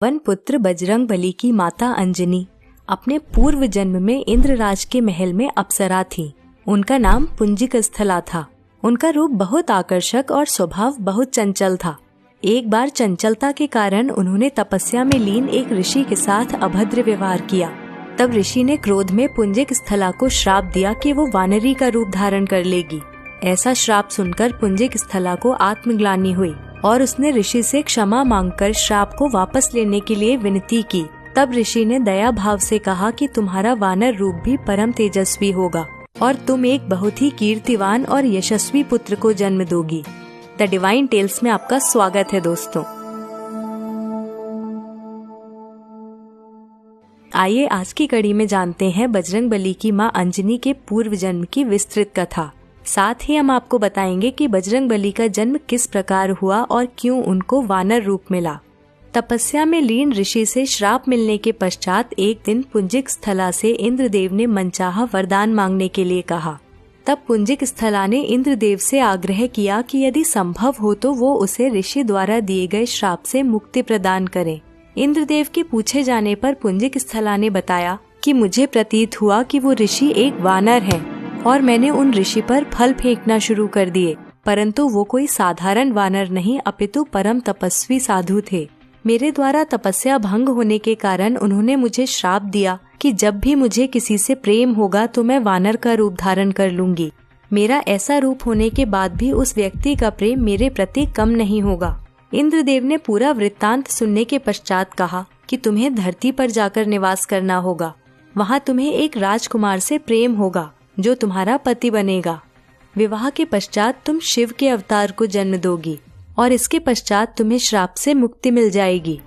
One पुत्र बजरंगबली की माता अंजनी अपने पूर्व जन्म में इंद्रराज के महल में अप्सरा थी। उनका नाम पुंजिकस्थला था। उनका रूप बहुत आकर्षक और स्वभाव बहुत चंचल था। एक बार चंचलता के कारण उन्होंने तपस्या में लीन एक ऋषि के साथ अभद्र व्यवहार किया। तब ऋषि ने क्रोध में पुंजिकस्थला को श्राप दिया कि वो वानरी का रूप धारण कर लेगी। ऐसा श्राप सुनकर पुंजिकस्थला को आत्मग्लानि हुई और उसने ऋषि से क्षमा मांगकर श्राप को वापस लेने के लिए विनती की। तब ऋषि ने दया भाव से कहा कि तुम्हारा वानर रूप भी परम तेजस्वी होगा और तुम एक बहुत ही कीर्तिवान और यशस्वी पुत्र को जन्म दोगी। द डिवाइन टेल्स में आपका स्वागत है दोस्तों। आइए आज की कड़ी में जानते हैं बजरंगबली की मां अंजनी के पूर्व जन्म की विस्तृत कथा। साथ ही हम आपको बताएंगे कि बजरंगबली का जन्म किस प्रकार हुआ और क्यों उनको वानर रूप मिला। तपस्या में लीन ऋषि से श्राप मिलने के पश्चात एक दिन पुंजिकस्थला से इंद्रदेव ने मनचाहा वरदान मांगने के लिए कहा। तब पुंजिकस्थला ने इंद्रदेव से आग्रह किया कि यदि संभव हो तो वो उसे ऋषि द्वारा दिए गए श्राप से मुक्ति प्रदान करें। इंद्रदेव के पूछे जाने पर पुंजिकस्थला ने बताया कि मुझे प्रतीत हुआ कि वो ऋषि एक वानर है और मैंने उन ऋषि पर फल फेंकना शुरू कर दिए, परंतु वो कोई साधारण वानर नहीं अपितु परम तपस्वी साधु थे। मेरे द्वारा तपस्या भंग होने के कारण उन्होंने मुझे श्राप दिया कि जब भी मुझे किसी से प्रेम होगा तो मैं वानर का रूप धारण कर लूंगी। मेरा ऐसा रूप होने के बाद भी उस व्यक्ति का प्रेम मेरे प्रति कम नहीं होगा। इंद्रदेव ने पूरा वृत्तांत सुनने के पश्चात कहा कि तुम्हें धरती पर जाकर निवास करना होगा। वहाँ तुम्हें एक राजकुमार से प्रेम होगा जो तुम्हारा पति बनेगा। विवाह के पश्चात तुम शिव के अवतार को जन्म दोगी और इसके पश्चात तुम्हें श्राप से मुक्ति मिल जाएगी।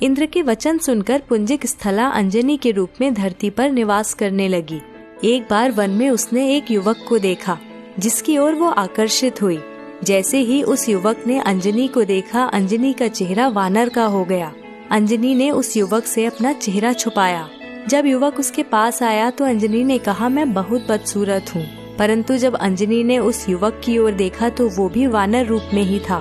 इंद्र के वचन सुनकर पुंजिकस्थला अंजनी के रूप में धरती पर निवास करने लगी। एक बार वन में उसने एक युवक को देखा जिसकी ओर वो आकर्षित हुई। जैसे ही उस युवक ने अंजनी को देखा, अंजनी का चेहरा वानर का हो गया। अंजनी ने उस युवक से अपना चेहरा छुपाया। जब युवक उसके पास आया तो अंजनी ने कहा, मैं बहुत बदसूरत हूँ। परंतु जब अंजनी ने उस युवक की ओर देखा तो वो भी वानर रूप में ही था।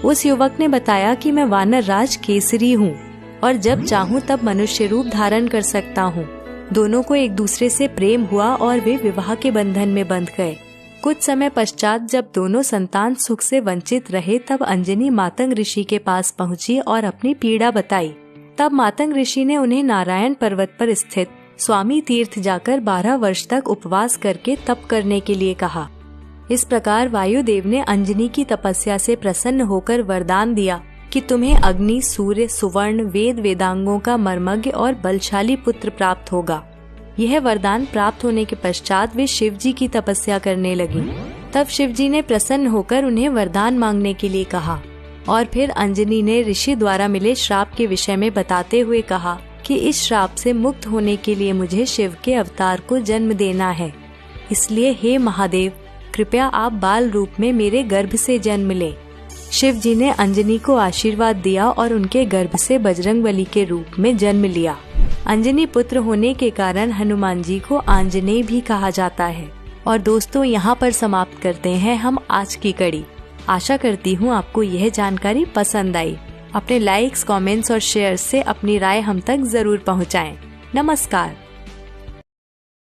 उस युवक ने बताया कि मैं वानर राज केसरी हूँ और जब चाहूँ तब मनुष्य रूप धारण कर सकता हूँ। दोनों को एक दूसरे से प्रेम हुआ और वे विवाह के बंधन में बंध गए। कुछ समय पश्चात जब दोनों संतान सुख से वंचित रहे तब अंजनी मातंग ऋषि के पास पहुँची और अपनी पीड़ा बताई। तब मातंग ऋषि ने उन्हें नारायण पर्वत पर स्थित स्वामी तीर्थ जाकर 12 वर्ष तक उपवास करके तप करने के लिए कहा। इस प्रकार वायुदेव ने अंजनी की तपस्या से प्रसन्न होकर वरदान दिया कि तुम्हें अग्नि, सूर्य, सुवर्ण, वेद वेदांगों का मर्मज्ञ और बलशाली पुत्र प्राप्त होगा। यह वरदान प्राप्त होने के पश्चात वे शिव जी की तपस्या करने लगी। तब शिव जी ने प्रसन्न होकर उन्हें वरदान मांगने के लिए कहा और फिर अंजनी ने ऋषि द्वारा मिले श्राप के विषय में बताते हुए कहा कि इस श्राप से मुक्त होने के लिए मुझे शिव के अवतार को जन्म देना है। इसलिए हे महादेव, कृपया आप बाल रूप में मेरे गर्भ से जन्म लें। शिव जी ने अंजनी को आशीर्वाद दिया और उनके गर्भ से बजरंगबली के रूप में जन्म लिया। अंजनी पुत्र होने के कारण हनुमान जी को आंजनेय भी कहा जाता है। और दोस्तों, यहाँ पर समाप्त करते हैं हम आज की कड़ी। आशा करती हूँ आपको यह जानकारी पसंद आई। अपने लाइक्स, कमेंट्स और शेयर से अपनी राय हम तक जरूर पहुँचाएं। नमस्कार।